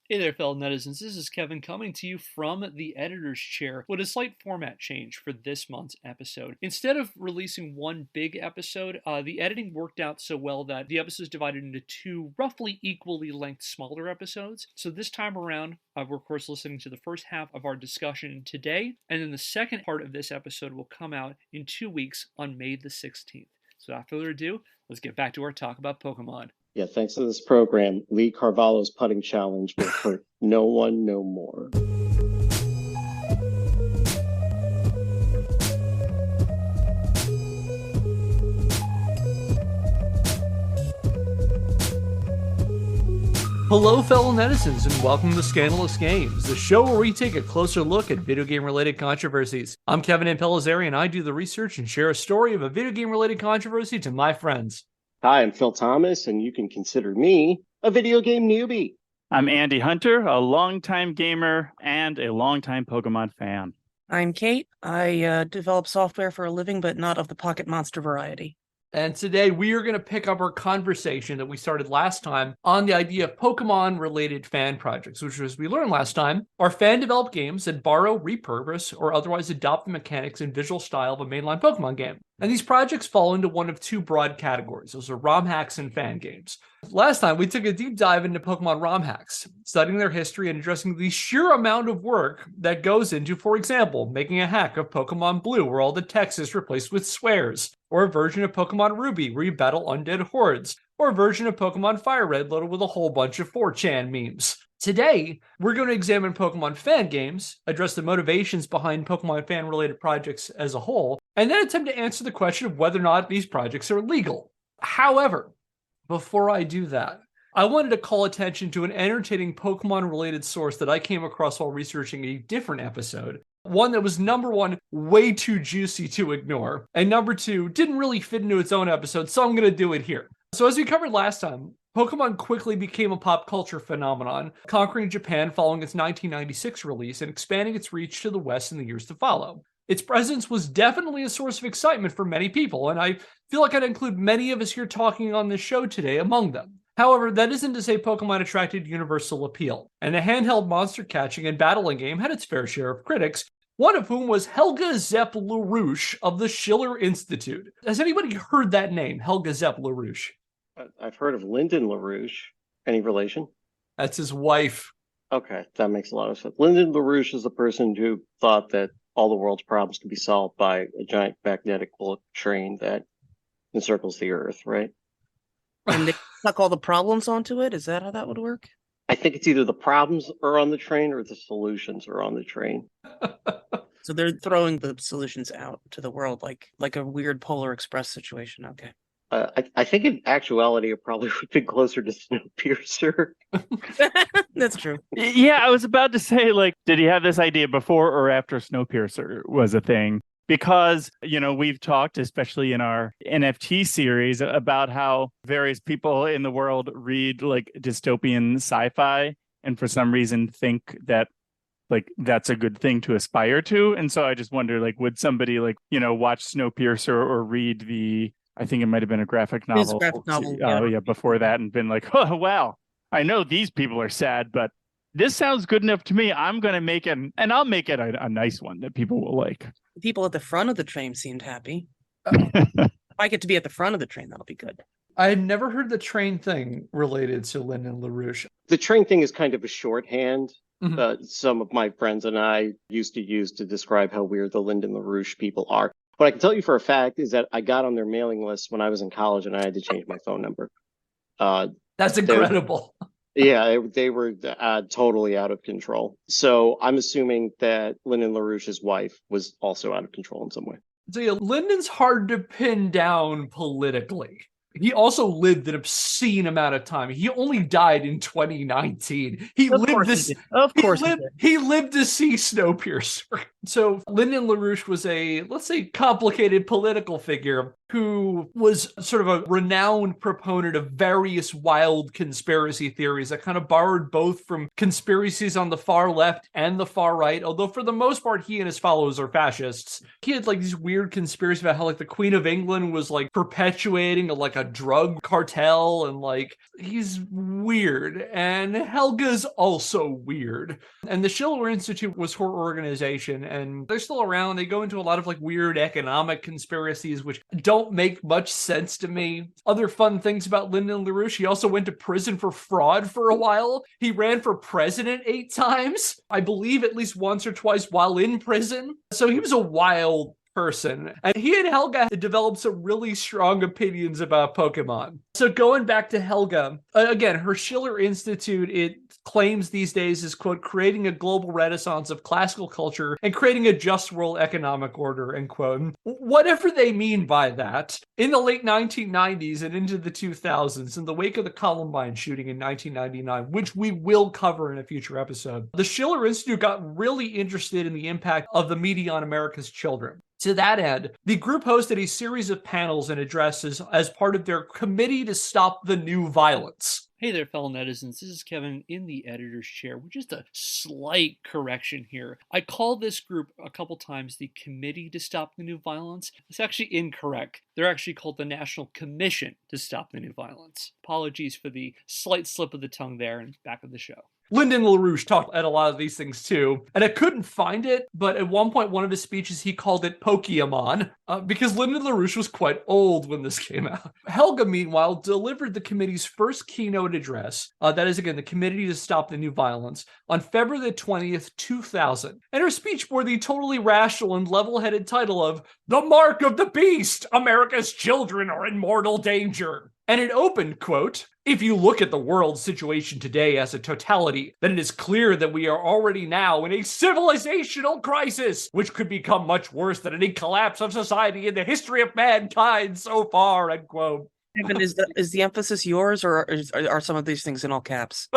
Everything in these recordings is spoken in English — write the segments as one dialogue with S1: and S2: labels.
S1: Hey there, fellow netizens. This is Kevin coming to you from the editor's chair with a slight format change for this month's episode. Instead of releasing one big episode, the editing worked out so well that the episode is divided into two roughly equally length smaller episodes. So this time around, we're of course listening to the first half of our discussion today, and then the second part of this episode will come out in 2 weeks on May the 16th. So without further ado, let's get back to our talk about Pokemon.
S2: Yeah, thanks to this program, Lee Carvalho's putting challenge will hurt no one no more.
S1: Hello, fellow netizens, and welcome to Scandalous Games, the show where we take a closer look at video game-related controversies. I'm Kevin Impellizeri, and I do the research and share a story of a video game-related controversy to my friends.
S2: Hi, I'm Phil Thomas, and you can consider me a video game newbie.
S3: I'm Andy Hunter, a longtime gamer and a longtime Pokemon fan.
S4: I'm Kate. I develop software for a living, but not of the pocket monster variety.
S1: And today we are going to pick up our conversation that we started last time on the idea of Pokemon-related fan projects, which, as we learned last time, are fan-developed games that borrow, repurpose, or otherwise adopt the mechanics and visual style of a mainline Pokemon game. And these projects fall into one of two broad categories. Those are ROM hacks and fan games. Last time, we took a deep dive into Pokemon ROM hacks, studying their history and addressing the sheer amount of work that goes into, for example, making a hack of Pokemon Blue where all the text is replaced with swears, or a version of Pokemon Ruby where you battle undead hordes, or a version of Pokemon Fire Red loaded with a whole bunch of 4chan memes. Today, we're going to examine Pokemon fan games, address the motivations behind Pokemon fan-related projects as a whole, and then attempt to answer the question of whether or not these projects are legal. However, before I do that, I wanted to call attention to an entertaining Pokemon-related source that I came across while researching a different episode. One that was, number one, way too juicy to ignore, and number two, didn't really fit into its own episode, so I'm going to do it here. So as we covered last time, Pokemon quickly became a pop culture phenomenon, conquering Japan following its 1996 release and expanding its reach to the West in the years to follow. Its presence was definitely a source of excitement for many people, and I feel like I'd include many of us here talking on this show today among them. However, that isn't to say Pokemon attracted universal appeal, and the handheld monster catching and battling game had its fair share of critics, one of whom was Helga Zepp LaRouche of the Schiller Institute. Has anybody heard that name, Helga Zepp LaRouche?
S2: I've heard of Lyndon LaRouche. Any relation?
S1: That's his wife.
S2: Okay, that makes a lot of sense. Lyndon LaRouche is the person who thought that all the world's problems could be solved by a giant magnetic bullet train that encircles the Earth, right?
S4: And they suck all the problems onto it? Is that how that would work?
S2: I think it's either the problems are on the train or the solutions are on the train.
S4: So they're throwing the solutions out to the world like a weird Polar Express situation. Okay.
S2: I think in actuality, it probably would be closer to Snowpiercer.
S4: That's true.
S3: Yeah, I was about to say, did he have this idea before or after Snowpiercer was a thing? Because, we've talked, especially in our NFT series, about how various people in the world read dystopian sci-fi and for some reason think that that's a good thing to aspire to. And so I just wonder, would somebody watch Snowpiercer or read I think it might have been a graphic novel. Before that, and been like, oh, wow, I know these people are sad, but this sounds good enough to me. I'm going to make it, and I'll make it a nice one that people will like.
S4: The people at the front of the train seemed happy. If I get to be at the front of the train, that'll be good.
S1: I had never heard the train thing related to Lyndon LaRouche.
S2: The train thing is kind of a shorthand.
S1: Mm-hmm.
S2: Some of my friends and I used to use to describe how weird the Lyndon LaRouche people are. What I can tell you for a fact is that I got on their mailing list when I was in college and I had to change my phone number.
S1: That's incredible.
S2: They were totally out of control. So I'm assuming that Lyndon LaRouche's wife was also out of control in some way.
S1: So yeah, Lyndon's hard to pin down politically. He also lived an obscene amount of time. He only died in 2019. He lived to see Snowpiercer. So Lyndon LaRouche was a, let's say, complicated political figure who was sort of a renowned proponent of various wild conspiracy theories that kind of borrowed both from conspiracies on the far left and the far right, although for the most part, he and his followers are fascists. He had like these weird conspiracies about how like the Queen of England was like perpetuating like a drug cartel, and like he's weird. And Helga's also weird. And the Schiller Institute was her organization, and they're still around. They go into a lot of like weird economic conspiracies, which don't make much sense to me. Other fun things about Lyndon LaRouche: he also went to prison for fraud for a while. He ran for president 8 times, I believe at least once or twice while in prison. So he was a wild person. And he and Helga had developed some really strong opinions about Pokemon. So going back to Helga, again, her Schiller Institute, it claims these days is, quote, creating a global renaissance of classical culture and creating a just world economic order, end quote. Whatever they mean by that, in the late 1990s and into the 2000s, in the wake of the Columbine shooting in 1999, which we will cover in a future episode, the Schiller Institute got really interested in the impact of the media on America's children. To that end, the group hosted a series of panels and addresses as part of their Committee to Stop the New Violence.
S5: Hey there, fellow netizens. This is Kevin in the editor's chair with just a slight correction here. I called this group a couple times the Committee to Stop the New Violence. It's actually incorrect. They're actually called the National Commission to Stop the New Violence. Apologies for the slight slip of the tongue there and back of the show.
S1: Lyndon LaRouche talked at a lot of these things too, and I couldn't find it, but at one point, one of his speeches, he called it Pokemon, because Lyndon LaRouche was quite old when this came out. Helga, meanwhile, delivered the committee's first keynote address, that is, again, the Committee to Stop the New Violence, on February the 20th, 2000. And her speech bore the totally rational and level-headed title of "The Mark of the Beast! America's children are in mortal danger." And it opened, quote, "If you look at the world situation today as a totality, then it is clear that we are already now in a civilizational crisis, which could become much worse than any collapse of society in the history of mankind so far," end quote.
S4: Kevin, is the emphasis yours, or are some of these things in all caps?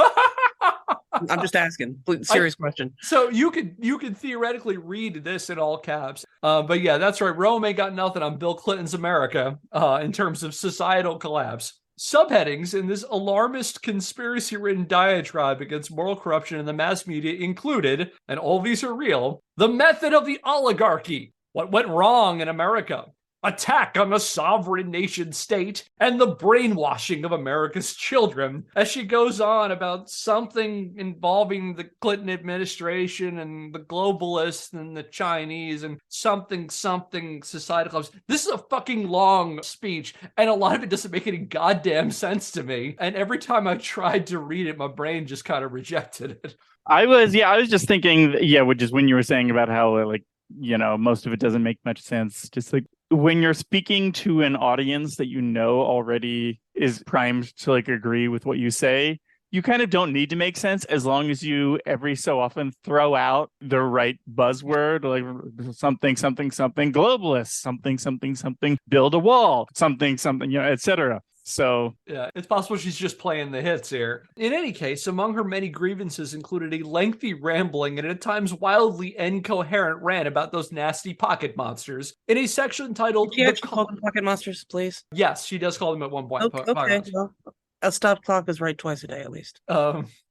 S4: I'm just asking. Serious question.
S1: So you could theoretically read this in all caps. But yeah, that's right. Rome ain't got nothing on Bill Clinton's America in terms of societal collapse. Subheadings in this alarmist, conspiracy-ridden diatribe against moral corruption in the mass media included, and all these are real, the method of the oligarchy, what went wrong in America, attack on the sovereign nation state, and the brainwashing of America's children, as she goes on about something involving the Clinton administration and the globalists and the Chinese and something societal clubs. This is a fucking long speech, and a lot of it doesn't make any goddamn sense to me. And every time I tried to read it, my brain just kind of rejected it.
S3: I was just thinking, which is when you were saying about how, like, most of it doesn't make much sense. Just like when you're speaking to an audience that already is primed to like agree with what you say, you kind of don't need to make sense as long as you every so often throw out the right buzzword, like something, globalist, something, build a wall, something, etc. So
S1: yeah, it's possible she's just playing the hits here. In any case, among her many grievances included a lengthy, rambling, and at times wildly incoherent rant about those nasty pocket monsters in a section titled...
S4: Did she actually call them pocket monsters, please?
S1: Yes, she does call them at one point.
S4: Okay, well, a stop clock is right twice a day at least.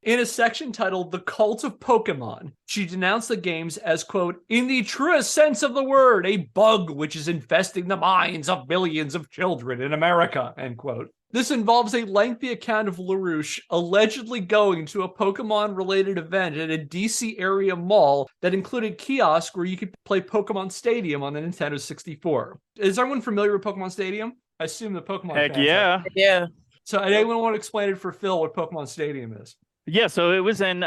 S1: In a section titled The Cult of Pokemon, she denounced the games as, quote, in the truest sense of the word, a bug which is infesting the minds of millions of children in America, end quote. This involves a lengthy account of LaRouche allegedly going to a Pokemon-related event at a DC area mall that included kiosks where you could play Pokemon Stadium on the Nintendo 64. Is everyone familiar with Pokemon Stadium? I assume the Pokemon
S3: heck
S1: fans
S3: yeah.
S1: are.
S4: Yeah.
S1: So anyone want to explain it for Phil what Pokemon Stadium is?
S3: Yeah, so it was an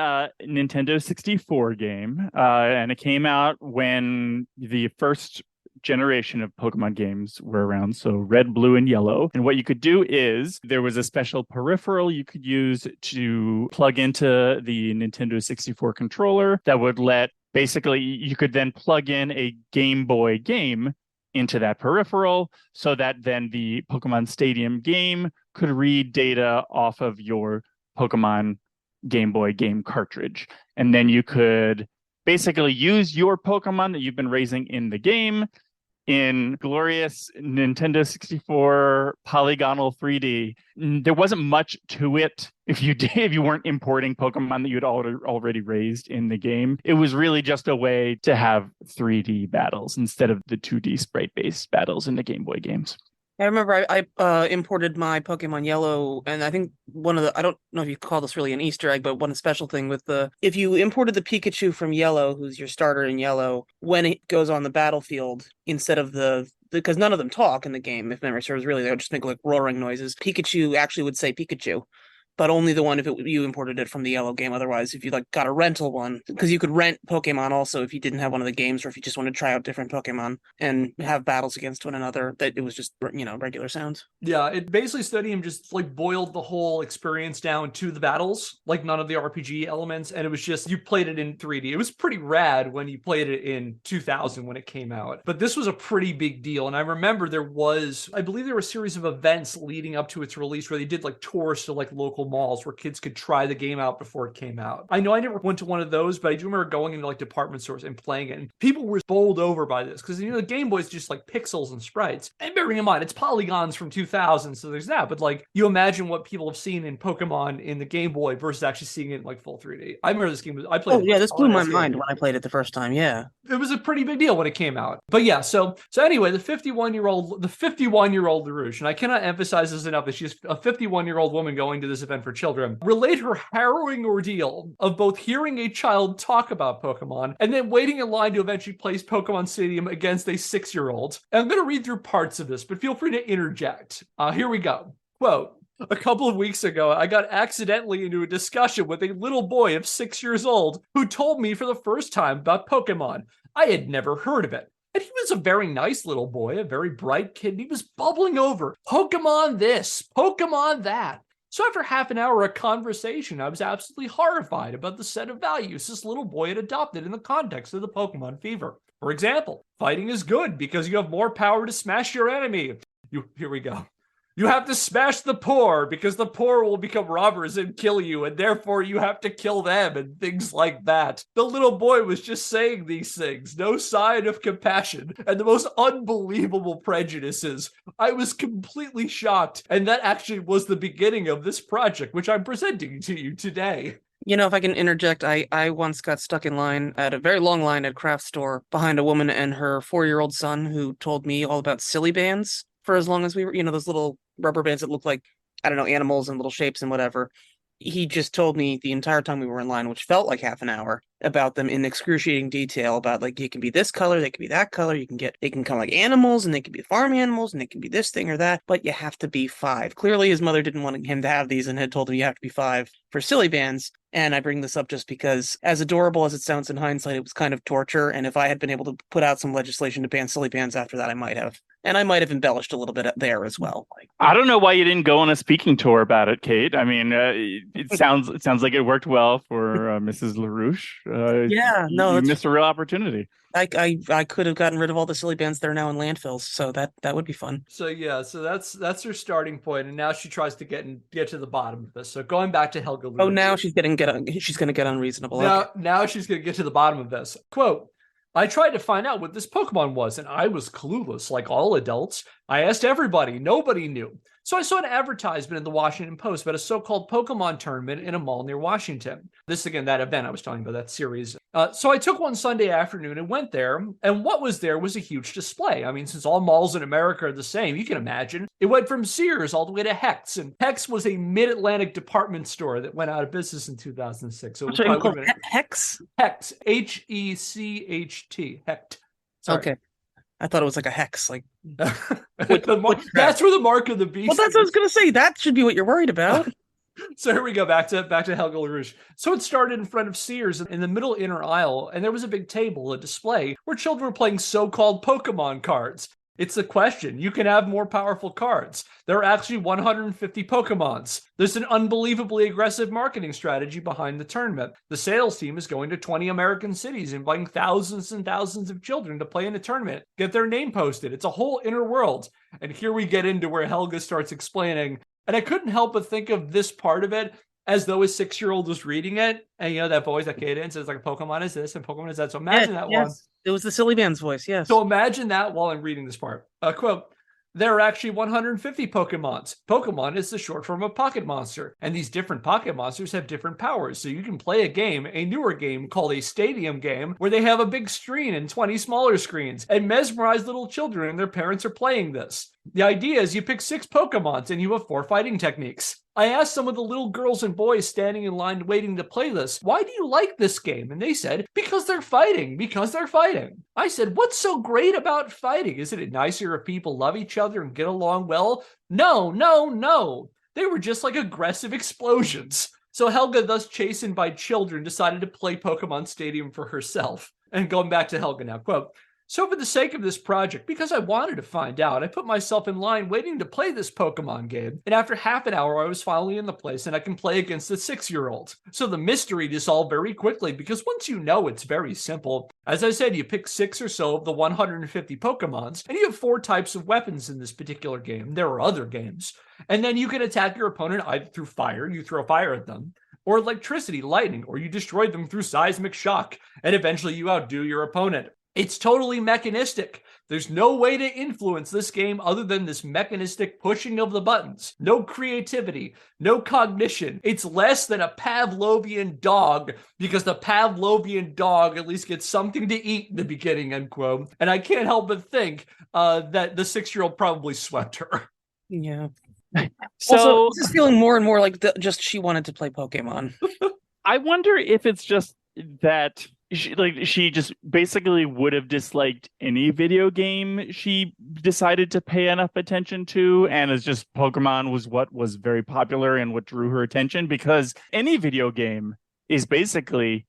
S3: Nintendo 64 game, and it came out when the first generation of Pokemon games were around, so red, blue, and yellow. And what you could do is there was a special peripheral you could use to plug into the Nintendo 64 controller that would basically, you could then plug in a Game Boy game into that peripheral so that then the Pokemon Stadium game could read data off of your Pokemon Game Boy game cartridge. And then you could basically use your Pokemon that you've been raising in the game in glorious Nintendo 64 polygonal 3D. There wasn't much to it if you weren't importing Pokemon that you'd already raised in the game. It was really just a way to have 3D battles instead of the 2D sprite-based battles in the Game Boy games.
S4: I remember I imported my Pokemon Yellow, and I think I don't know if you call this really an Easter egg, but one special thing with if you imported the Pikachu from Yellow, who's your starter in Yellow, when it goes on the battlefield, instead of because none of them talk in the game, if memory serves, really, they would just make like roaring noises. Pikachu actually would say Pikachu, but only the one if you imported it from the Yellow game. Otherwise, if you like got a rental one, because you could rent Pokemon also if you didn't have one of the games, or if you just wanted to try out different Pokemon and have battles against one another, that it was just regular sounds.
S1: Yeah, it basically Stadium just like boiled the whole experience down to the battles, like none of the RPG elements, and it was just you played it in 3D. It was pretty rad when you played it in 2000 when it came out, but this was a pretty big deal. And I remember I believe there were a series of events leading up to its release where they did like tours to like local malls where kids could try the game out before it came out. I know I never went to one of those, but I do remember going into like department stores and playing it, and people were bowled over by this because the Game Boy is just like pixels and sprites. And bearing in mind, it's polygons from 2000, so there's that. But like, you imagine what people have seen in Pokemon in the Game Boy versus actually seeing it in like full 3D. I remember this game I played.
S4: Oh yeah, this blew my mind when I played it the first time. Yeah,
S1: it was a pretty big deal when it came out. But yeah, so anyway, the 51-year-old LaRouche, and I cannot emphasize this enough that she's a 51-year-old woman going to this event for children, relate her harrowing ordeal of both hearing a child talk about Pokemon and then waiting in line to eventually place Pokemon Stadium against a 6-year-old. And I'm going to read through parts of this, but feel free to interject. Here we go. Quote, "A couple of weeks ago, I got accidentally into a discussion with a little boy of 6 years old who told me for the first time about Pokemon. I had never heard of it. And he was a very nice little boy, a very bright kid, and he was bubbling over. Pokemon this, Pokemon that. So after half an hour of conversation, I was absolutely horrified about the set of values this little boy had adopted in the context of the Pokemon fever. For example, fighting is good because you have more power to smash your enemy. Here we go. You have to smash the poor because the poor will become robbers and kill you, and therefore you have to kill them and things like that. The little boy was just saying these things, no sign of compassion, and the most unbelievable prejudices. I was completely shocked, and that actually was the beginning of this project, which I'm presenting to you today."
S4: If I can interject, I once got stuck in line at a very long line at a craft store behind a woman and her 4-year-old son who told me all about silly bands for as long as we were, those little rubber bands that look like, I don't know, animals and little shapes and whatever. He just told me the entire time we were in line, which felt like half an hour, about them in excruciating detail about like, it can be this color, they can be that color, they can come like animals and they can be farm animals and they can be this thing or that, but you have to be 5. Clearly his mother didn't want him to have these and had told him you have to be 5 for silly bands. And I bring this up just because, as adorable as it sounds in hindsight, it was kind of torture. And if I had been able to put out some legislation to ban silly bands after that, I might have. And I might have embellished a little bit there as well.
S3: I don't know why you didn't go on a speaking tour about it, Kate. I mean, it sounds like it worked well for Mrs. LaRouche. You missed a real opportunity.
S4: I could have gotten rid of all the silly bands that are now in landfills, so that would be fun.
S1: So yeah, so that's her starting point, and now she tries to get to the bottom of this. So going back to Helga LaRouche.
S4: Oh, now she's going to get unreasonable.
S1: Now she's going to get to the bottom of this. Quote, "I tried to find out what this Pokemon was, and I was clueless, like all adults. I asked everybody. Nobody knew. So I saw an advertisement in the Washington Post about a so-called Pokemon tournament in a mall near Washington. This, again, that event I was talking about, that series. So I took one Sunday afternoon and went there, and what was there was a huge display. I mean, since all malls in America are the same, you can imagine. It went from Sears all the way to Hecht's, and Hecht's was a mid-Atlantic department store that went out of business in 2006. So
S4: Hecht's?
S1: Hecht's, Hecht, Hecht. Sorry.
S4: Okay. I thought it was like a hex, like
S1: that's where the mark of the beast.
S4: Well, that's what I was gonna say. That should be what you're worried about.
S1: So here we go, back to Helga LaRouche. So it started in front of Sears in the middle inner aisle, and there was a big table, a display, where children were playing so-called Pokemon cards. It's a question. You can have more powerful cards. There are actually 150 Pokemons. There's an unbelievably aggressive marketing strategy behind the tournament. The sales team is going to 20 American cities, inviting thousands and thousands of children to play in a tournament, get their name posted. It's a whole inner world. And here we get into where Helga starts explaining. And I couldn't help but think of this part of it as though a 6-year-old was reading it. And that voice that Kate in says like Pokemon is this and Pokemon is that. So imagine that one.
S4: It was the silly band's voice, yes.
S1: So imagine that while I'm reading this part. Quote, there are actually 150 Pokemons. Pokemon is the short form of pocket monster, and these different pocket monsters have different powers. So you can play a newer game called a stadium game, where they have a big screen and 20 smaller screens, and mesmerize little children and their parents are playing this. The idea is you pick 6 Pokemons and you have 4 fighting techniques. I asked some of the little girls and boys standing in line waiting to play this, why do you like this game? And they said, because they're fighting. I said, what's so great about fighting? Isn't it nicer if people love each other and get along well? No. They were just like aggressive explosions. So Helga, thus chastened by children, decided to play Pokemon Stadium for herself. And going back to Helga now, quote, so for the sake of this project, because I wanted to find out, I put myself in line waiting to play this Pokemon game. And after half an hour, I was finally in the place and I can play against the 6-year-old. So the mystery dissolved very quickly because once you know, it's very simple. As I said, you pick 6 or so of the 150 Pokemons and you have 4 types of weapons in this particular game. There are other games. And then you can attack your opponent either through fire, you throw fire at them, or electricity, lightning, or you destroy them through seismic shock. And eventually you outdo your opponent. It's totally mechanistic. There's no way to influence this game other than this mechanistic pushing of the buttons. No creativity, no cognition. It's less than a Pavlovian dog because the Pavlovian dog at least gets something to eat in the beginning, end quote. And I can't help but think that the 6-year-old probably swept her.
S4: Yeah.
S3: So
S4: Also, this is feeling more and more like just she wanted to play Pokemon.
S3: I wonder if it's just that she just basically would have disliked any video game she decided to pay enough attention to, and it's just Pokemon was what was very popular and what drew her attention, because any video game is basically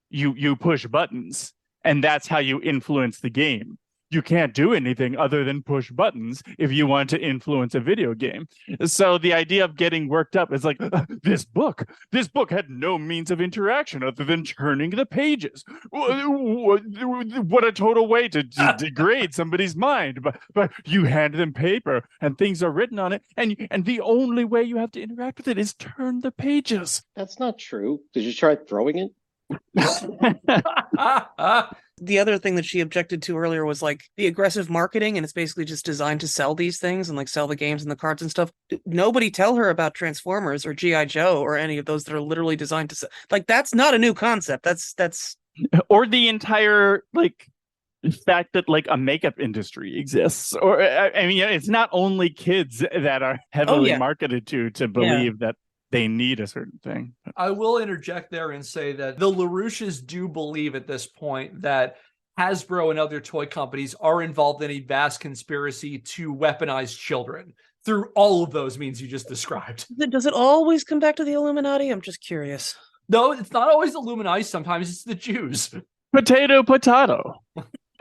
S3: you push buttons and that's how you influence the game. You can't do anything other than push buttons if you want to influence a video game. So the idea of getting worked up is like, this book had no means of interaction other than turning the pages. What a total way to degrade somebody's mind. But you hand them paper and things are written on it, and the only way you have to interact with it is turn the pages.
S2: That's not true. Did you try throwing it?
S4: The other thing that she objected to earlier was like the aggressive marketing, and it's basically just designed to sell these things and like sell the games and the cards and stuff. Nobody tell her about Transformers or G.I. Joe or any of those that are literally designed to sell. Like, that's not a new concept. That's
S3: or the entire like fact that like a makeup industry exists. Or I mean, it's not only kids that are heavily marketed to believe that they need a certain thing.
S1: I will interject there and say that the LaRouches do believe at this point that Hasbro and other toy companies are involved in a vast conspiracy to weaponize children through all of those means you just described.
S4: Does it always come back to the Illuminati? I'm just curious.
S1: No, it's not always the Illuminati. Sometimes it's the Jews.
S3: Potato.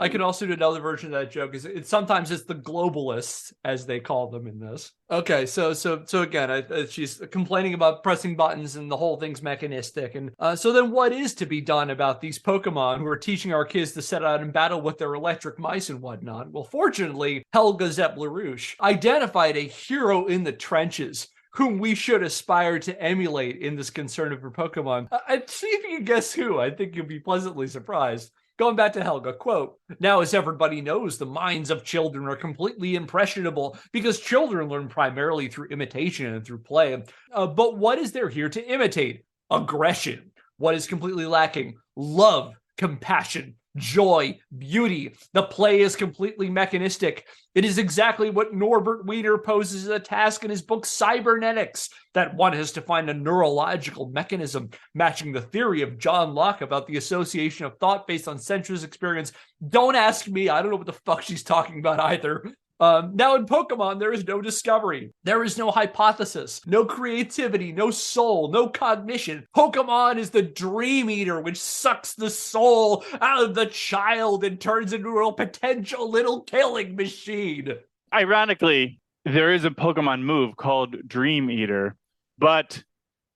S1: I could also do another version of that joke. Sometimes it's the globalists, as they call them in this. Okay, so again, she's complaining about pressing buttons and the whole thing's mechanistic. And so then what is to be done about these Pokemon who are teaching our kids to set out and battle with their electric mice and whatnot? Well, fortunately, Helga Zepp LaRouche identified a hero in the trenches whom we should aspire to emulate in this concern for Pokemon. See if you can guess who. I think you'll be pleasantly surprised. Going back to Helga, quote, now as everybody knows, the minds of children are completely impressionable because children learn primarily through imitation and through play. But what is there here to imitate? Aggression. What is completely lacking? Love, compassion, joy, beauty. The play is completely mechanistic. It is exactly what Norbert Wiener poses as a task in his book Cybernetics, that one has to find a neurological mechanism matching the theory of John Locke about the association of thought based on sensuous experience. Don't ask me. I don't know what the fuck she's talking about either. Now in Pokemon, there is no discovery. There is no hypothesis, no creativity, no soul, no cognition. Pokemon is the dream eater, which sucks the soul out of the child and turns into a potential little killing machine.
S3: Ironically, there is a Pokemon move called Dream Eater, but,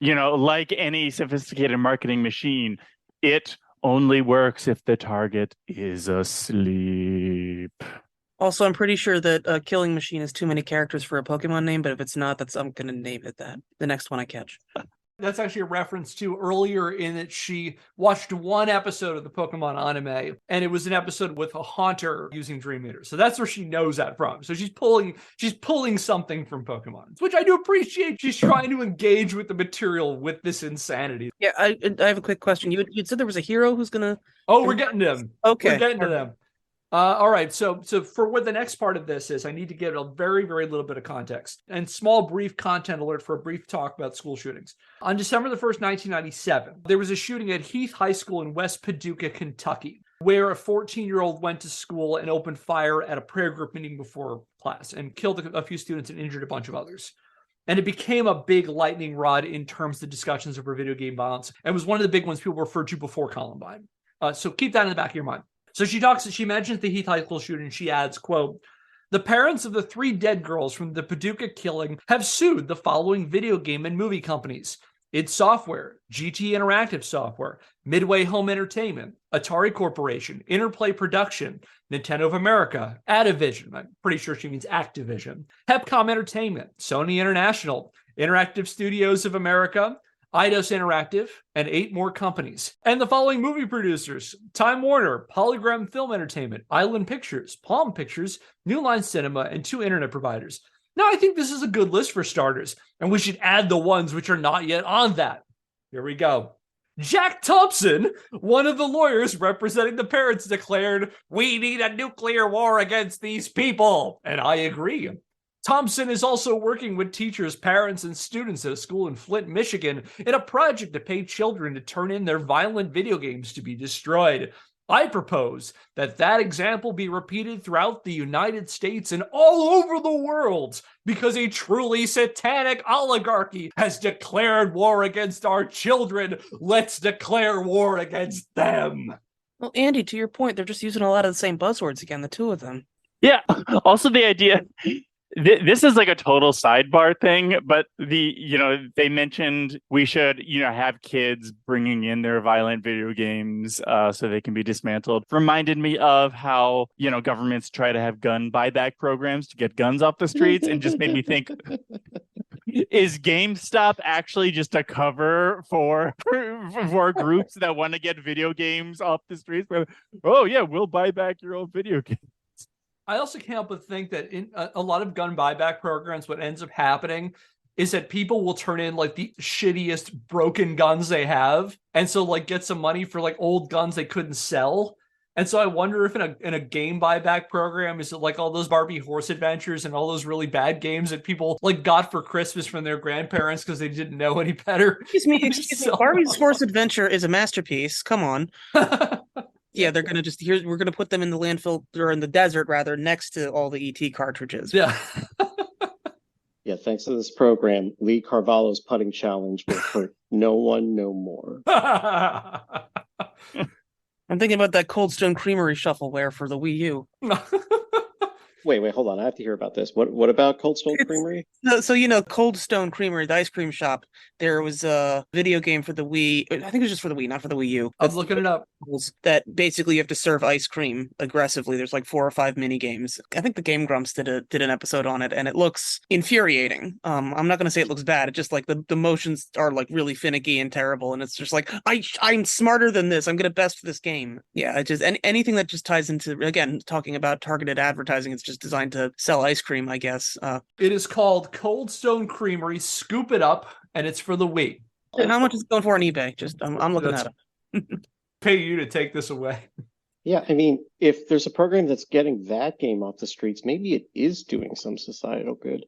S3: like any sophisticated marketing machine, it only works if the target is asleep.
S4: Also, I'm pretty sure that Killing Machine is too many characters for a Pokemon name, but if it's not, I'm going to name it that. The next one I catch.
S1: That's actually a reference to earlier in that she watched one episode of the Pokemon anime, and it was an episode with a Haunter using Dream Eater. So that's where she knows that from. So she's pulling something from Pokemon, which I do appreciate. She's trying to engage with the material with this insanity.
S4: Yeah, I have a quick question. You'd said there was a hero who's gonna.
S1: Oh, we're getting to them.
S4: Okay,
S1: We're getting to them. All right, so for what the next part of this is, I need to give a very, very little bit of context and small, brief content alert for a brief talk about school shootings. On December the 1st, 1997, there was a shooting at Heath High School in West Paducah, Kentucky, where a 14-year-old went to school and opened fire at a prayer group meeting before class and killed a few students and injured a bunch of others. And it became a big lightning rod in terms of discussions over video game violence. And was one of the big ones people referred to before Columbine. So keep that in the back of your mind. So she mentions the Heath High School shooting, and she adds, quote, "The parents of the 3 dead girls from the Paducah killing have sued the following video game and movie companies: id Software, GT Interactive Software, Midway Home Entertainment, Atari Corporation, Interplay Production, Nintendo of America, Adavision," I'm pretty sure she means Activision, Hepcom Entertainment, Sony International, Interactive Studios of America, Eidos Interactive, and 8 more companies. And the following movie producers: Time Warner, Polygram Film Entertainment, Island Pictures, Palm Pictures, New Line Cinema, and 2 internet providers. Now, I think this is a good list for starters, and we should add the ones which are not yet on that. Here we go. Jack Thompson, one of the lawyers representing the parents, declared, "We need a nuclear war against these people." And I agree. Thompson is also working with teachers, parents, and students at a school in Flint, Michigan, in a project to pay children to turn in their violent video games to be destroyed. I propose that example be repeated throughout the United States and all over the world, because a truly satanic oligarchy has declared war against our children. Let's declare war against them.
S4: Well, Andy, to your point, they're just using a lot of the same buzzwords again, the two of them.
S3: Yeah. Also, the idea. This is like a total sidebar thing, but they mentioned we should, have kids bringing in their violent video games so they can be dismantled. Reminded me of how, governments try to have gun buyback programs to get guns off the streets, and just made me think, is GameStop actually just a cover for groups that want to get video games off the streets? Oh, yeah, we'll buy back your old video game.
S1: I also can't help but think that in a lot of gun buyback programs, what ends up happening is that people will turn in like the shittiest broken guns they have, and so like get some money for like old guns they couldn't sell. And so I wonder if in a game buyback program, is it like all those Barbie horse adventures and all those really bad games that people like got for Christmas from their grandparents because they didn't know any better?
S4: Excuse me. Barbie's Horse Adventure is a masterpiece. Come on. Yeah, they're gonna we're gonna put them in the landfill, or in the desert rather, next to all the ET cartridges.
S1: Yeah.
S2: Yeah, thanks to this program, Lee Carvalho's putting challenge will hurt no one no more.
S4: I'm thinking about that Cold Stone Creamery shuffleware for the Wii U.
S2: Wait, hold on. I have to hear about this. What about Cold Stone Creamery?
S4: So Cold Stone Creamery, the ice cream shop, there was a video game for the Wii. I think it was just for the Wii, not for the Wii U.
S1: I was looking it up.
S4: That basically you have to serve ice cream aggressively. There's like 4 or 5 mini games. I think the Game Grumps did an episode on it, and it looks infuriating. I'm not going to say it looks bad. It's just like the motions are like really finicky and terrible, and it's just like I'm smarter than this. I'm going to best this game. Yeah, it just anything that just ties into, again, talking about targeted advertising. It's just designed to sell ice cream, I guess.
S1: It is called Cold Stone Creamery. Scoop it up, and it's for the Wii.
S4: And how much is it going for on eBay? Just I'm looking at it.
S1: Pay you to take this away.
S2: Yeah, I mean, if there's a program that's getting that game off the streets, maybe it is doing some societal good.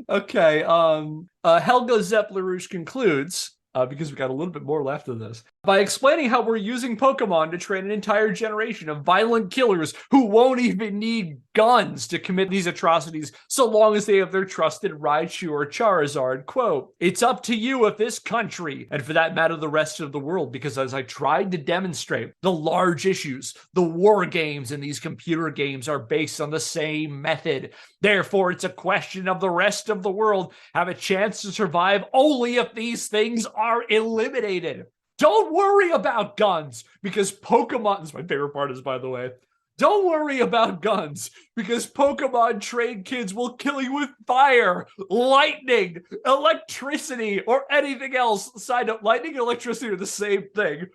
S1: Okay. Helga Zepp-LaRouche concludes, because we got a little bit more left of this, by explaining how we're using Pokemon to train an entire generation of violent killers who won't even need guns to commit these atrocities so long as they have their trusted Raichu or Charizard. Quote, "It's up to you if this country, and for that matter the rest of the world, because as I tried to demonstrate, the large issues, the war games in these computer games are based on the same method. Therefore, it's a question of the rest of the world have a chance to survive only if these things are eliminated. Don't worry about guns, because Pokemon," this is my favorite part, by the way, Don't worry about guns, because Pokemon trained kids will kill you with fire, lightning, electricity, or anything else. Side note, lightning and electricity are the same thing.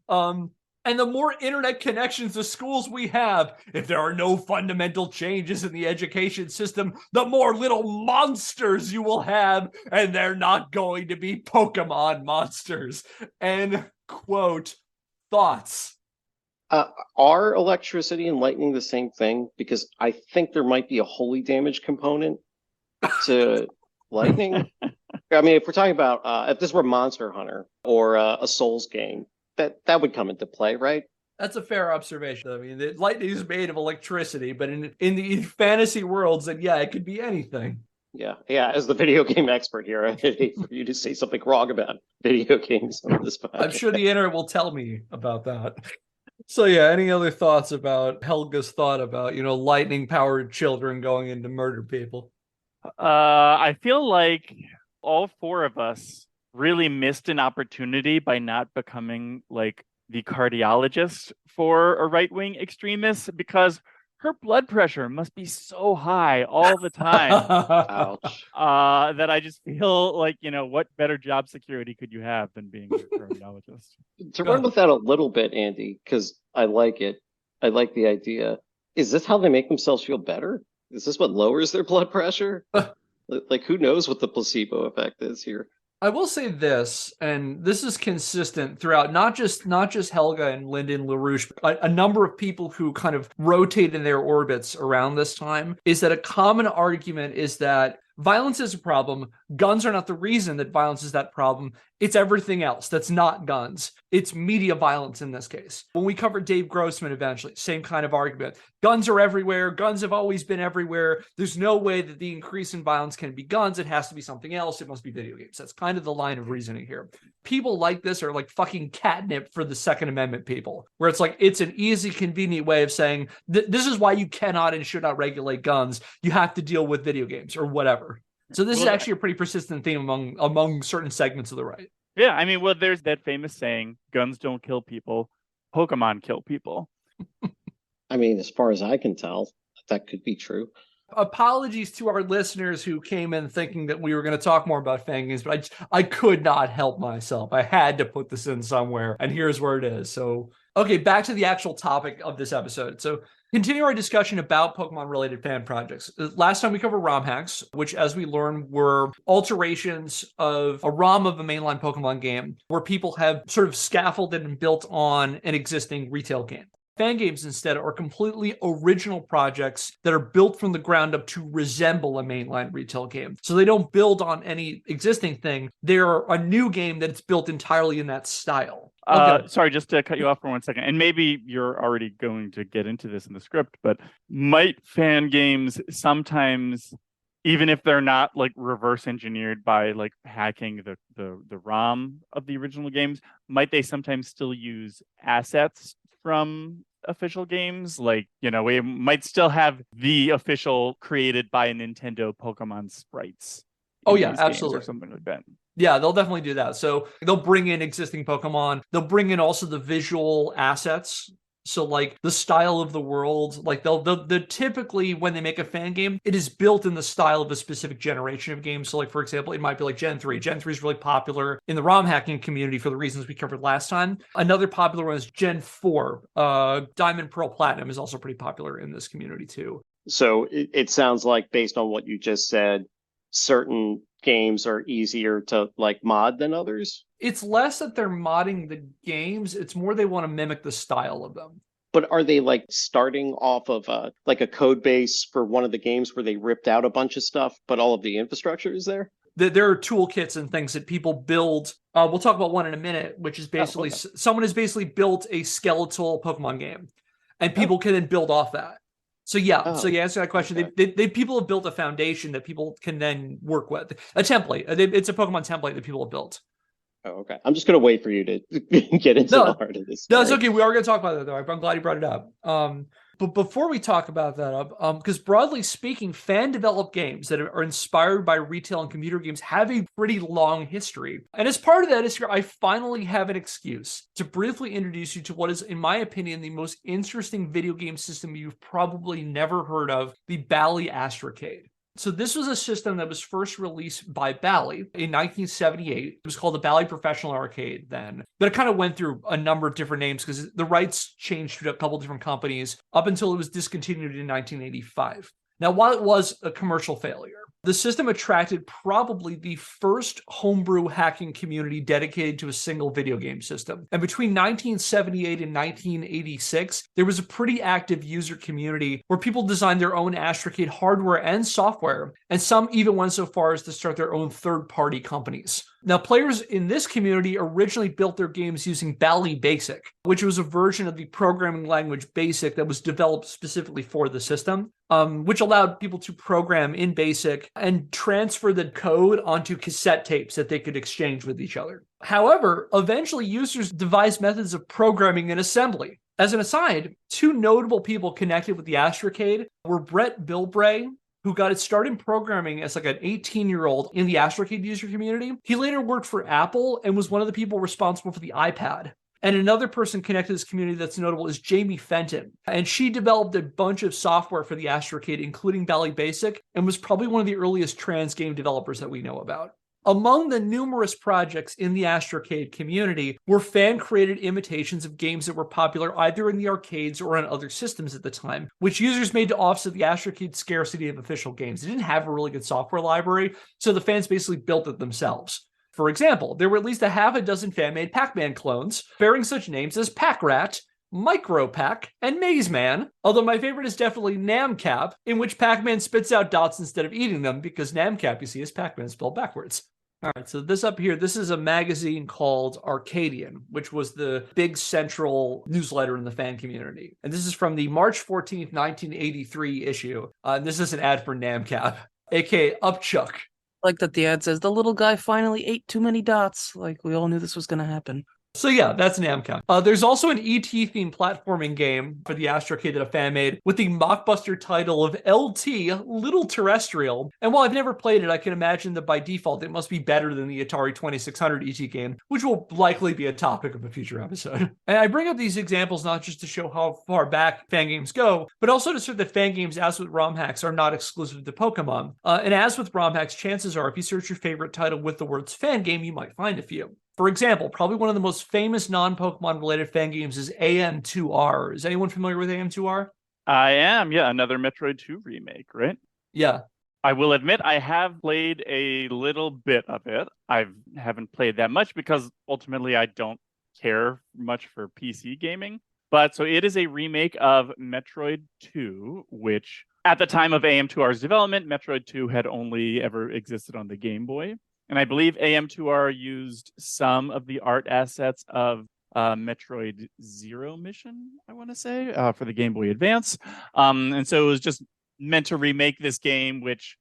S1: And the more internet connections to schools we have, if there are no fundamental changes in the education system, the more little monsters you will have, and they're not going to be Pokemon monsters. End quote. Thoughts?
S2: Are electricity and lightning the same thing? Because I think there might be a holy damage component to lightning. I mean, if we're talking about if this were Monster Hunter or a Souls game, that would come into play, right?
S1: That's a fair observation. I mean, lightning is made of electricity, but in the fantasy worlds, then yeah, it could be anything.
S2: Yeah. As the video game expert here, I hate for you to say something wrong about video games on this podcast.
S1: I'm sure the internet will tell me about that. So yeah, any other thoughts about Helga's thought about, lightning-powered children going in to murder people?
S3: I feel like all four of us really missed an opportunity by not becoming like the cardiologist for a right-wing extremist, because her blood pressure must be so high all the time.
S2: Ouch.
S3: That I just feel like, what better job security could you have than being a cardiologist?
S2: To run with that a little bit, Andy, because I like it. I like the idea. Is this how they make themselves feel better? Is this what lowers their blood pressure? Like, who knows what the placebo effect is here?
S1: I will say this, and this is consistent throughout not just Helga and Lyndon LaRouche, but a number of people who kind of rotate in their orbits around this time, is that a common argument is that violence is a problem. Guns are not the reason that violence is that problem. It's everything else that's not guns. It's media violence in this case. When we covered Dave Grossman eventually, same kind of argument. Guns are everywhere. Guns have always been everywhere. There's no way that the increase in violence can be guns. It has to be something else. It must be video games. That's kind of the line of reasoning here. People like this are like fucking catnip for the Second Amendment people, where it's like, it's an easy, convenient way of saying, this is why you cannot and should not regulate guns. You have to deal with video games or whatever. So this is actually a pretty persistent theme among certain segments of the right.
S3: Yeah, I mean, well, there's that famous saying, guns don't kill people, Pokemon kill people.
S2: I mean, as far as I can tell, that could be true.
S1: Apologies to our listeners who came in thinking that we were going to talk more about fan games, but I could not help myself. I had to put this in somewhere, and here's where it is. So, okay, back to the actual topic of this episode. So, continue our discussion about Pokemon-related fan projects. Last time we covered ROM hacks, which, as we learned, were alterations of a ROM of a mainline Pokemon game where people have sort of scaffolded and built on an existing retail game. Fan games, instead, are completely original projects that are built from the ground up to resemble a mainline retail game. So they don't build on any existing thing. They're a new game that's built entirely in that style. Okay.
S3: Sorry, just to cut you off for 1 second. And maybe you're already going to get into this in the script, but might fan games sometimes, even if they're not like reverse engineered by like hacking the ROM of the original games, might they sometimes still use assets from official games? Like, we might still have the official created by Nintendo Pokemon sprites.
S1: Oh yeah, absolutely.
S3: Or something like that.
S1: Yeah, they'll definitely do that. So they'll bring in existing Pokemon. They'll bring in also the visual assets. So like the style of the world, like they'll typically, when they make a fan game, it is built in the style of a specific generation of games. So like, for example, it might be like Gen 3. Gen 3 is really popular in the ROM hacking community for the reasons we covered last time. Another popular one is Gen 4. Diamond, Pearl, Platinum is also pretty popular in this community too.
S2: So it sounds like, based on what you just said, certain games are easier to like mod than others.
S1: It's less that they're modding the games, it's more they want to mimic the style of them.
S2: But are they like starting off of like a code base for one of the games where they ripped out a bunch of stuff, but all of the infrastructure is there?
S1: There are toolkits and things that people build. We'll talk about one in a minute, which is basically someone has basically built a skeletal Pokemon game, and people can then build off that. So yeah, so you answer that question. Okay. They people have built a foundation that people can then work with. A template. It's a Pokemon template that people have built.
S2: Oh, okay. I'm just going to wait for you to get into the heart of this.
S1: No, it's okay. We are going to talk about that, though. I'm glad you brought it up. But before we talk about that, because broadly speaking, fan-developed games that are inspired by retail and computer games have a pretty long history. And as part of that history, I finally have an excuse to briefly introduce you to what is, in my opinion, the most interesting video game system you've probably never heard of, the Bally Astrocade. So this was a system that was first released by Bally in 1978. It was called the Bally Professional Arcade then. But it kind of went through a number of different names because the rights changed to a couple different companies up until it was discontinued in 1985. Now, while it was a commercial failure, the system attracted probably the first homebrew hacking community dedicated to a single video game system. And between 1978 and 1986, there was a pretty active user community where people designed their own Astrocade hardware and software, and some even went so far as to start their own third-party companies. Now, players in this community originally built their games using Bally Basic, which was a version of the programming language BASIC that was developed specifically for the system, which allowed people to program in BASIC and transfer the code onto cassette tapes that they could exchange with each other. However, eventually users devised methods of programming in assembly. As an aside, two notable people connected with the Astrocade were Brett Bilbray, who got it started in programming as like an 18-year-old in the Astrocade user community. He later worked for Apple and was one of the people responsible for the iPad. And another person connected to this community that's notable is Jamie Fenton. And she developed a bunch of software for the Astrocade, including Bally Basic, and was probably one of the earliest trans game developers that we know about. Among the numerous projects in the Astrocade community were fan-created imitations of games that were popular either in the arcades or on other systems at the time, which users made to offset the Astrocade's scarcity of official games. It didn't have a really good software library, so the fans basically built it themselves. For example, there were at least a half a dozen fan-made Pac-Man clones, bearing such names as Pac-Rat, Micro-Pac, and Maze Man, although my favorite is definitely Namcap, in which Pac-Man spits out dots instead of eating them, because Namcap, you see, is Pac-Man spelled backwards. All right, so this up here, this is a magazine called Arcadian, which was the big central newsletter in the fan community. And this is from the March 14th, 1983 issue. And this is an ad for Namcap, aka Upchuck.
S4: Like that the ad says, the little guy finally ate too many dots. Like, we all knew this was going to happen.
S1: So yeah, that's Namcap. There's also an ET-themed platforming game for the Astrocade that a fan made with the mockbuster title of LT, Little Terrestrial. And while I've never played it, I can imagine that by default it must be better than the Atari 2600 ET game, which will likely be a topic of a future episode. And I bring up these examples not just to show how far back fan games go, but also to show that fan games, as with ROM hacks, are not exclusive to Pokemon. And as with ROM hacks, chances are if you search your favorite title with the words fan game, you might find a few. For example, probably one of the most famous non-Pokemon related fan games is AM2R. Is anyone familiar with AM2R?
S3: I am, yeah, another Metroid 2 remake, right?
S1: Yeah.
S3: I will admit I have played a little bit of it. I haven't played that much because ultimately I don't care much for PC gaming. But so it is a remake of Metroid 2, which at the time of AM2R's development, Metroid 2 had only ever existed on the Game Boy. And I believe AM2R used some of the art assets of Metroid Zero Mission, I want to say, for the Game Boy Advance. And so it was just meant to remake this game, which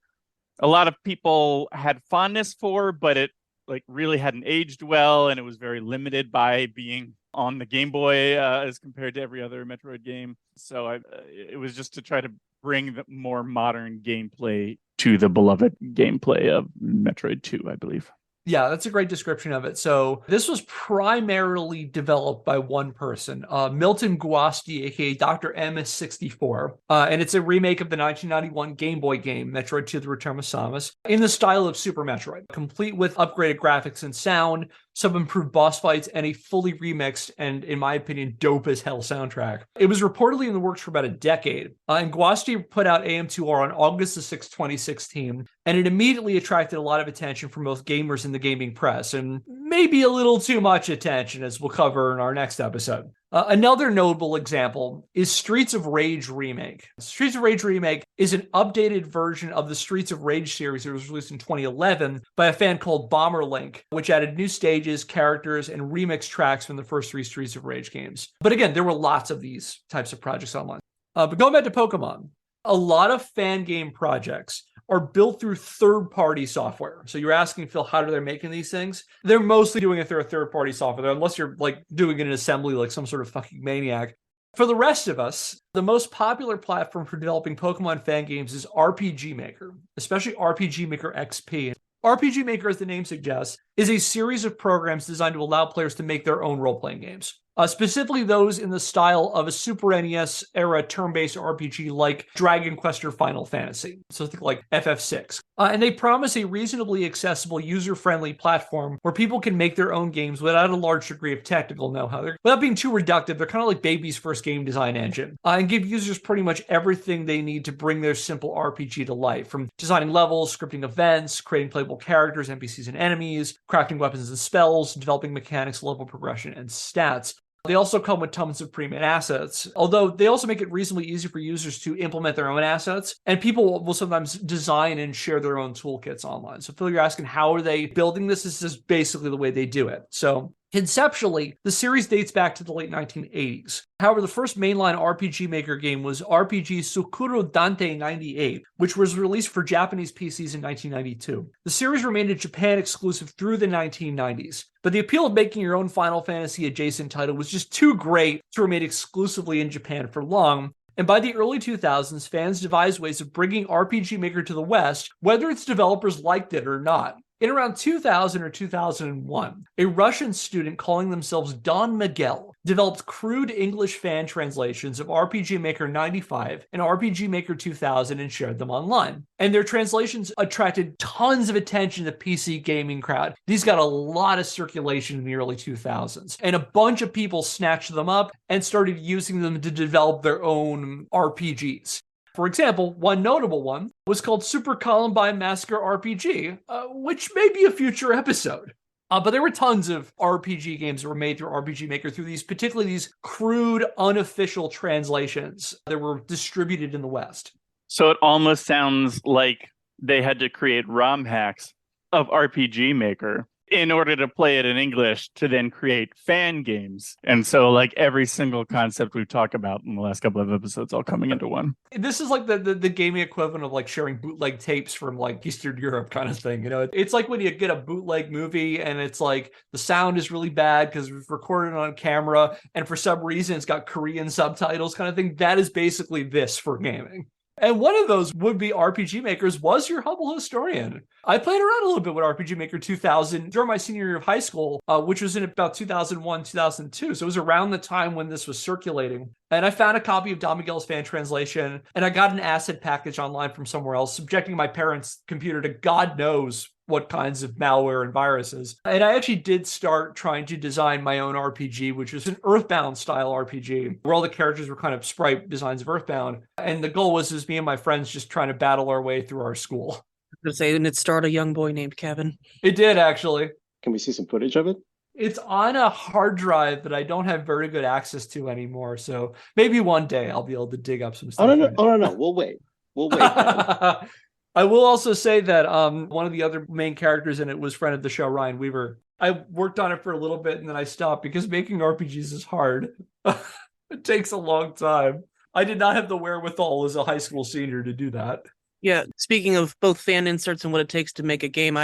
S3: a lot of people had fondness for, but it like really hadn't aged well, and it was very limited by being on the Game Boy as compared to every other Metroid game. So it was just to try to bring the more modern gameplay to the beloved gameplay of Metroid 2, I believe.
S1: Yeah, that's a great description of it. So this was primarily developed by one person, Milton Guasti, aka Dr. MS64. And it's a remake of the 1991 Game Boy game, Metroid 2: The Return of Samus, in the style of Super Metroid, complete with upgraded graphics and sound, some improved boss fights, and a fully remixed and, in my opinion, dope as hell soundtrack. It was reportedly in the works for about a decade. And Guasti put out AM2R on August the 6th, 2016, and it immediately attracted a lot of attention from both gamers and the gaming press, and maybe a little too much attention, as we'll cover in our next episode. Another notable example is Streets of Rage Remake. Streets of Rage Remake is an updated version of the Streets of Rage series that was released in 2011 by a fan called Bomberlink, which added new stages, characters, and remixed tracks from the first three Streets of Rage games. But again, there were lots of these types of projects online. But going back to Pokemon, a lot of fan game projects are built through third-party software. So you're asking, Phil, how are they making these things? They're mostly doing it through a third-party software, unless you're like doing it in assembly like some sort of fucking maniac. For the rest of us, the most popular platform for developing Pokemon fan games is RPG Maker, especially RPG Maker XP. RPG Maker, as the name suggests, is a series of programs designed to allow players to make their own role-playing games. Specifically those in the style of a Super NES era turn-based RPG like Dragon Quest or Final Fantasy. So think like FF6. And they promise a reasonably accessible, user-friendly platform where people can make their own games without a large degree of technical know-how. Without being too reductive, they're kind of like baby's first game design engine. And give users pretty much everything they need to bring their simple RPG to life, from designing levels, scripting events, creating playable characters, NPCs and enemies, crafting weapons and spells, developing mechanics, level progression, and stats. They also come with tons of premium assets, although they also make it reasonably easy for users to implement their own assets, and people will sometimes design and share their own toolkits online. So Phil, you're asking, how are they building this? This is basically the way they do it. So conceptually, the series dates back to the late 1980s. However, the first mainline RPG Maker game was RPG Sukuro Dante 98, which was released for Japanese PCs in 1992. The series remained a Japan exclusive through the 1990s, but the appeal of making your own Final Fantasy adjacent title was just too great to remain exclusively in Japan for long. And by the early 2000s, fans devised ways of bringing RPG Maker to the West, whether its developers liked it or not. In around 2000 or 2001, a Russian student calling themselves Don Miguel developed crude English fan translations of RPG Maker 95 and RPG Maker 2000 and shared them online. And their translations attracted tons of attention to the PC gaming crowd. These got a lot of circulation in the early 2000s, and a bunch of people snatched them up and started using them to develop their own RPGs. For example, one notable one was called Super Columbine Massacre RPG, which may be a future episode. But there were tons of RPG games that were made through RPG Maker through particularly these crude, unofficial translations that were distributed in the West.
S3: So it almost sounds like they had to create ROM hacks of RPG Maker in order to play it in English to then create fan games. And so like every single concept we've talked about in the last couple of episodes all coming into one.
S1: This is like the gaming equivalent of like sharing bootleg tapes from like Eastern Europe kind of thing. You know, it's like when you get a bootleg movie and it's like the sound is really bad because we've recorded on camera and for some reason it's got Korean subtitles kind of thing. That is basically this for gaming. And one of those would-be RPG makers was your humble historian. I played around a little bit with RPG Maker 2000 during my senior year of high school, which was in about 2001, 2002. So it was around the time when this was circulating. And I found a copy of Don Miguel's fan translation, and I got an asset package online from somewhere else, subjecting my parents' computer to God knows what kinds of malware and viruses. And I actually did start trying to design my own RPG, which was an Earthbound style RPG, where all the characters were kind of sprite designs of Earthbound. And the goal was me and my friends just trying to battle our way through our school.
S4: I was going to say, and it starred a young boy named Kevin.
S1: It did, actually.
S2: Can we see some footage of it?
S1: It's on a hard drive that I don't have very good access to anymore. So maybe one day I'll be able to dig up some stuff.
S2: Oh, no. We'll wait.
S1: I will also say that one of the other main characters in it was friend of the show, Ryan Weaver. I worked on it for a little bit and then I stopped because making RPGs is hard. It takes a long time. I did not have the wherewithal as a high school senior to do that.
S4: Yeah, speaking of both fan inserts and what it takes to make a game,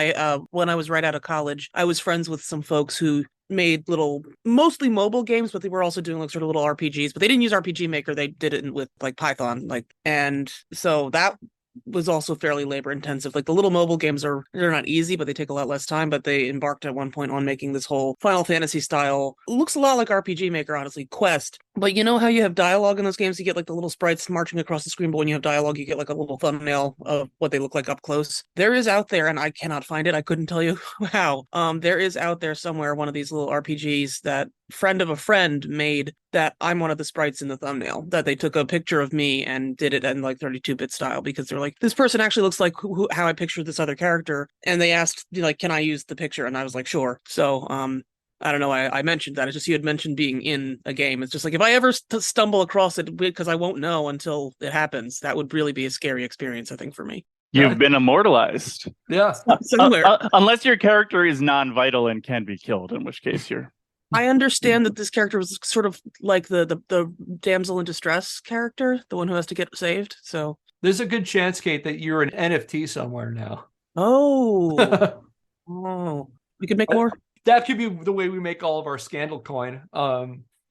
S4: when I was right out of college, I was friends with some folks who made little, mostly mobile games, but they were also doing like sort of little RPGs. But they didn't use RPG Maker; they did it with like Python, and so that was also fairly labor intensive. Like the little mobile games they're not easy, but they take a lot less time. But they embarked at one point on making this whole Final Fantasy style. It looks a lot like RPG Maker, honestly, Quest. But you know how you have dialogue in those games? You get like the little sprites marching across the screen, but when you have dialogue, you get like a little thumbnail of what they look like up close. There is out there, and I cannot find it. I couldn't tell you how. There is out there somewhere one of these little RPGs that friend of a friend made that I'm one of the sprites in the thumbnail, that they took a picture of me and did it in like 32-bit style because they're like, this person actually looks like how I pictured this other character. And they asked, like, can I use the picture? And I was like, sure. So, I don't know. I mentioned that. It's just you had mentioned being in a game. It's just like if I ever stumble across it, because I won't know until it happens, that would really be a scary experience, I think, for me.
S3: You've been immortalized.
S1: Yeah.
S3: Unless your character is non-vital and can be killed, in which case you're...
S4: I understand that this character was sort of like the damsel in distress character, the one who has to get saved. So
S1: there's a good chance, Kate, that you're an NFT somewhere now.
S4: Oh, we could make more.
S1: That could be the way we make all of our scandal coin.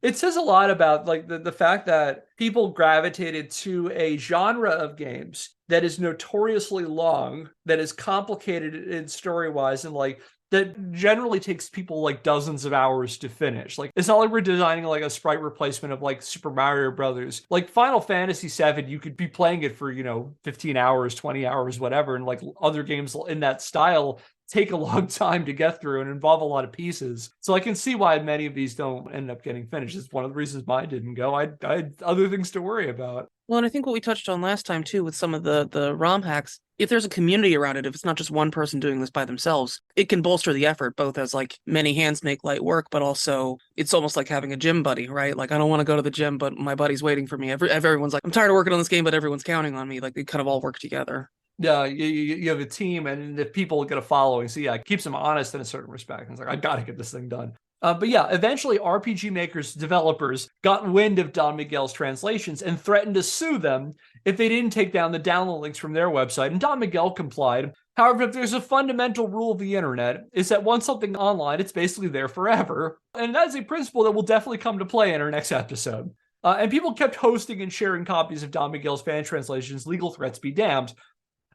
S1: It says a lot about like the fact that people gravitated to a genre of games that is notoriously long, that is complicated in story-wise, and like that generally takes people like dozens of hours to finish. Like it's not like we're designing like a sprite replacement of like Super Mario Brothers. Like Final Fantasy VII, you could be playing it for, 15 hours, 20 hours, whatever. And like other games in that style take a long time to get through and involve a lot of pieces. So I can see why many of these don't end up getting finished. It's one of the reasons mine didn't go. I had other things to worry about.
S4: Well, and I think what we touched on last time too with some of the ROM hacks, if there's a community around it, if it's not just one person doing this by themselves, it can bolster the effort, both as like many hands make light work, but also it's almost like having a gym buddy, right? Like I don't want to go to the gym, but my buddy's waiting for me. Everyone's like, I'm tired of working on this game, but everyone's counting on me. Like they kind of all work together.
S1: Yeah, you have a team, and if people get a following, so yeah, it keeps them honest in a certain respect. And it's like, I gotta get this thing done. But yeah, eventually RPG Maker's developers got wind of Don Miguel's translations and threatened to sue them if they didn't take down the download links from their website, and Don Miguel complied. However, if there's a fundamental rule of the internet, is that once something's online, it's basically there forever. And that's a principle that will definitely come to play in our next episode. And people kept hosting and sharing copies of Don Miguel's fan translations, legal threats be damned.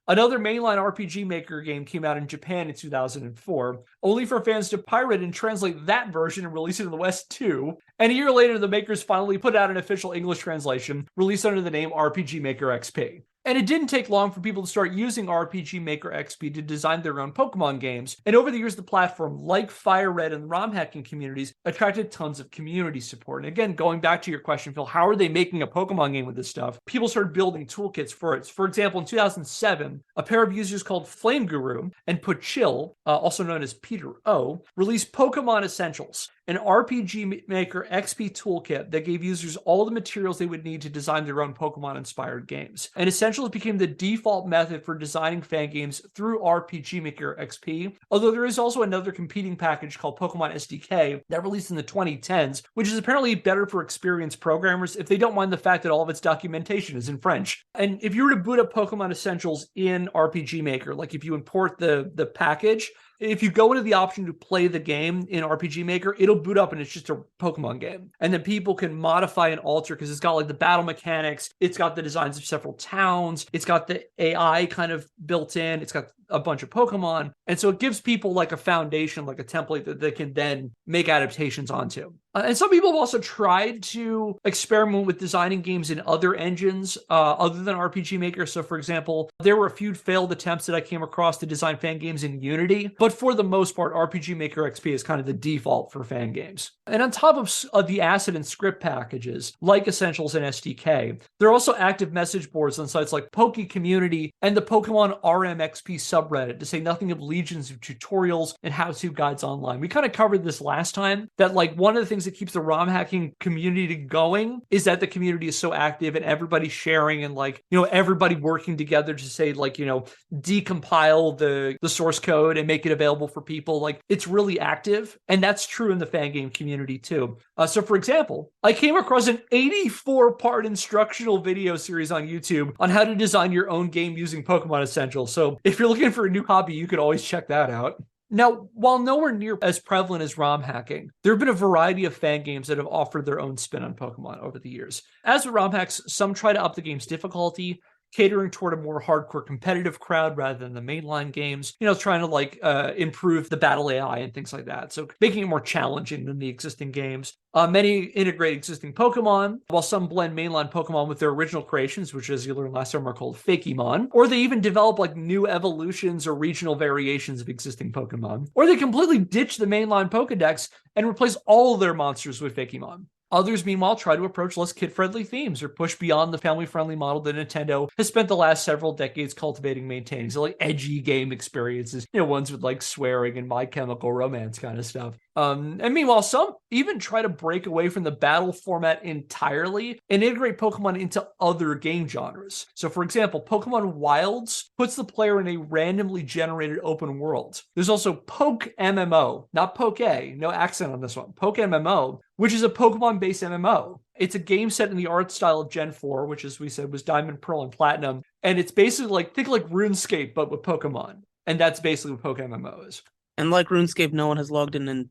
S1: Another mainline RPG Maker game came out in Japan in 2004, only for fans to pirate and translate that version and release it in the West too. And a year later, the makers finally put out an official English translation, released under the name RPG Maker XP. And it didn't take long for people to start using RPG Maker XP to design their own Pokemon games. And over the years, the platform, like Fire Red and ROM hacking communities, attracted tons of community support. And again, going back to your question, Phil, how are they making a Pokemon game with this stuff? People started building toolkits for it. For example, in 2007, a pair of users called Flame Guru and Puchill, also known as Peter O, released Pokemon Essentials, an RPG Maker XP toolkit that gave users all the materials they would need to design their own Pokemon-inspired games. And Essentials became the default method for designing fan games through RPG Maker XP, although there is also another competing package called Pokemon SDK that released in the 2010s, which is apparently better for experienced programmers if they don't mind the fact that all of its documentation is in French. And if you were to boot up Pokemon Essentials in RPG Maker, like if you import the package, if you go into the option to play the game in RPG Maker, it'll boot up and it's just a Pokemon game. And then people can modify and alter because it's got like the battle mechanics, it's got the designs of several towns, it's got the AI kind of built in, it's got a bunch of Pokemon. And so it gives people like a foundation, like a template that they can then make adaptations onto. And some people have also tried to experiment with designing games in other engines other than RPG Maker. So for example, there were a few failed attempts that I came across to design fan games in Unity, but for the most part, RPG Maker XP is kind of the default for fan games. And on top of the asset and script packages, like Essentials and SDK, there are also active message boards on sites like Poke Community and the Pokemon RMXP subreddit, to say nothing of legions of tutorials and how-to guides online. We kind of covered this last time, that like one of the things that keeps the ROM hacking community going is that the community is so active and everybody's sharing and like, everybody working together to say like, decompile the source code and make it available for people. Like it's really active. And that's true in the fan game community too. So for example, I came across an 84-part instructional video series on YouTube on how to design your own game using Pokemon Essentials. So if you're looking for a new hobby, you could always check that out. Now, while nowhere near as prevalent as ROM hacking, there have been a variety of fan games that have offered their own spin on Pokemon over the years. As with ROM hacks, some try to up the game's difficulty, catering toward a more hardcore competitive crowd rather than the mainline games, trying to like improve the battle AI and things like that. So making it more challenging than the existing games. Many integrate existing Pokemon, while some blend mainline Pokemon with their original creations, which as you learned last time are called Fakemon, or they even develop like new evolutions or regional variations of existing Pokemon, or they completely ditch the mainline Pokedex and replace all of their monsters with Fakemon. Others, meanwhile, try to approach less kid-friendly themes or push beyond the family-friendly model that Nintendo has spent the last several decades cultivating and maintaining. So like edgy game experiences, ones with like swearing and My Chemical Romance kind of stuff. And meanwhile, some even try to break away from the battle format entirely and integrate Pokemon into other game genres. So for example, Pokemon Wilds puts the player in a randomly generated open world. There's also Poke MMO, not Poke, no accent on this one, Poke MMO, which is a Pokemon-based MMO. It's a game set in the art style of Gen 4, which as we said was Diamond, Pearl, and Platinum. And it's basically like, think like RuneScape, but with Pokemon. And that's basically what Poke MMO is.
S4: And like RuneScape, no one has logged in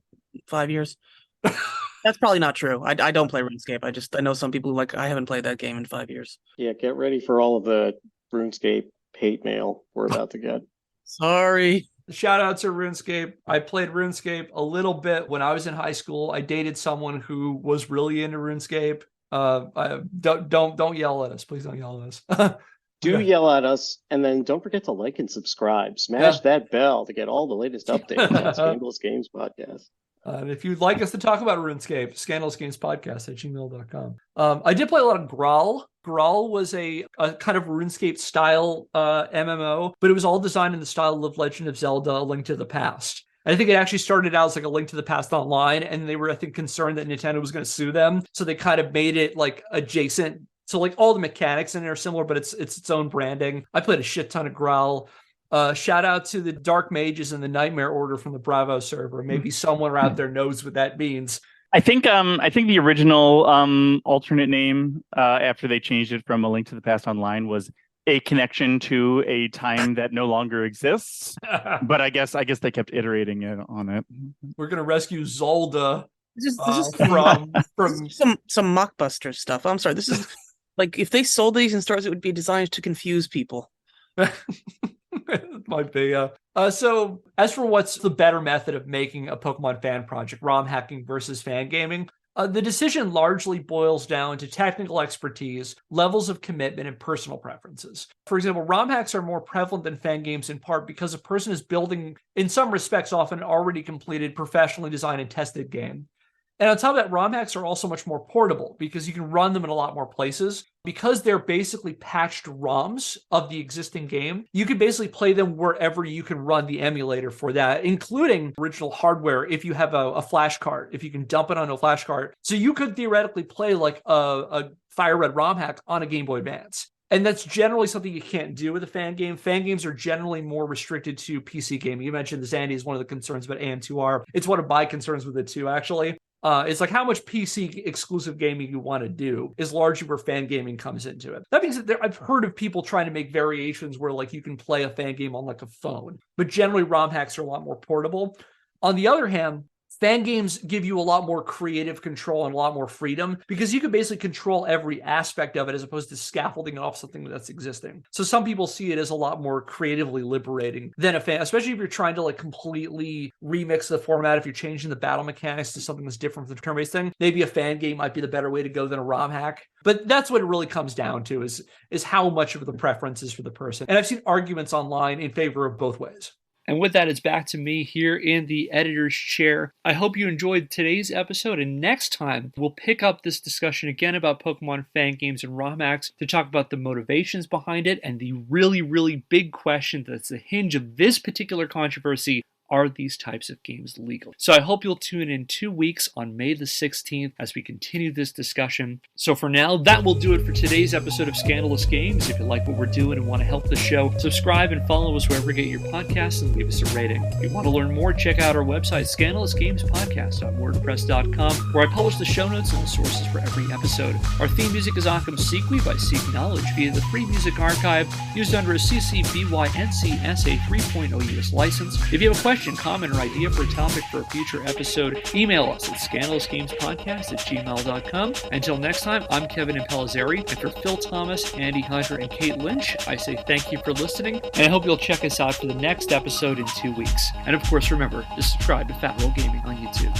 S4: 5 years. That's probably not true. I don't play RuneScape. I know some people who I haven't played that game in 5 years.
S2: Yeah, get ready for all of the RuneScape hate mail we're about to get.
S4: Sorry.
S1: Shout out to RuneScape. I played RuneScape a little bit when I was in high school. I dated someone who was really into RuneScape. Don't yell at us. Please don't yell at us.
S2: Do yell at us, and then don't forget to like and subscribe. Smash that bell to get all the latest updates on Scandalous Games Podcast.
S1: If you'd like us to talk about RuneScape, scandalousgamespodcast@gmail.com. I did play a lot of Graal. Graal was a kind of RuneScape style MMO, but it was all designed in the style of Legend of Zelda: A Link to the Past. And I think it actually started out as like A Link to the Past online, and they were, I think, concerned that Nintendo was going to sue them, so they kind of made it like adjacent. So like all the mechanics in it are similar, but it's its own branding. I played a shit ton of Graal. Shout out to the Dark Mages and the Nightmare Order from the Bravo server. Maybe someone out there knows what that means.
S3: I think the original alternate name after they changed it from A Link to the Past Online was A Connection to a Time That No Longer Exists. But I guess they kept iterating it on it.
S1: We're gonna rescue Zolda
S4: This is
S1: from
S4: some mockbuster stuff. I'm sorry. This is like if they sold these in stores, it would be designed to confuse people.
S1: It might be. So as for what's the better method of making a Pokemon fan project, ROM hacking versus fan gaming, the decision largely boils down to technical expertise, levels of commitment, and personal preferences. For example, ROM hacks are more prevalent than fan games in part because a person is building, in some respects, often an already completed, professionally designed and tested game. And on top of that, ROM hacks are also much more portable because you can run them in a lot more places. Because they're basically patched ROMs of the existing game, you can basically play them wherever you can run the emulator for that, including original hardware if you have a flash card, if you can dump it on a flash card. So you could theoretically play like a Fire Red ROM hack on a Game Boy Advance. And that's generally something you can't do with a fan game. Fan games are generally more restricted to PC gaming. You mentioned this, Andy, is one of the concerns about AM2R. It's one of my concerns with it too, actually. It's like how much PC exclusive gaming you want to do is largely where fan gaming comes into it. That being said, I've heard of people trying to make variations where like you can play a fan game on like a phone, but generally ROM hacks are a lot more portable. On the other hand, fan games give you a lot more creative control and a lot more freedom because you can basically control every aspect of it as opposed to scaffolding off something that's existing. So some people see it as a lot more creatively liberating than a fan, especially if you're trying to like completely remix the format. If you're changing the battle mechanics to something that's different from the turn-based thing, maybe a fan game might be the better way to go than a ROM hack. But that's what it really comes down to is how much of the preference is for the person. And I've seen arguments online in favor of both ways.
S5: And with that, it's back to me here in the editor's chair. I hope you enjoyed today's episode, and next time we'll pick up this discussion again about Pokemon fan games and ROM hacks to talk about the motivations behind it and the really, really big question that's the hinge of this particular controversy. Are these types of games legal? So I hope you'll tune in 2 weeks on May the 16th as we continue this discussion. So for now, that will do it for today's episode of Scandalous Games. If you like what we're doing and want to help the show, subscribe and follow us wherever you get your podcasts and leave us a rating. If you want to learn more, check out our website, scandalousgamespodcast.wordpress.com, where I publish the show notes and the sources for every episode. Our theme music is Occam Sequi by Seek Knowledge via the Free Music Archive, used under a CC BY-NC SA 3.0 US license. If you have a question, comment, or idea for a topic for a future episode, email us at scandalousgamespodcast@gmail.com. Until next time, I'm Kevin Impellizeri, and for Phil Thomas, Andy Hunter, and Kate Lynch, I say thank you for listening, and I hope you'll check us out for the next episode in 2 weeks. And of course, remember to subscribe to Fat Roll Gaming on YouTube.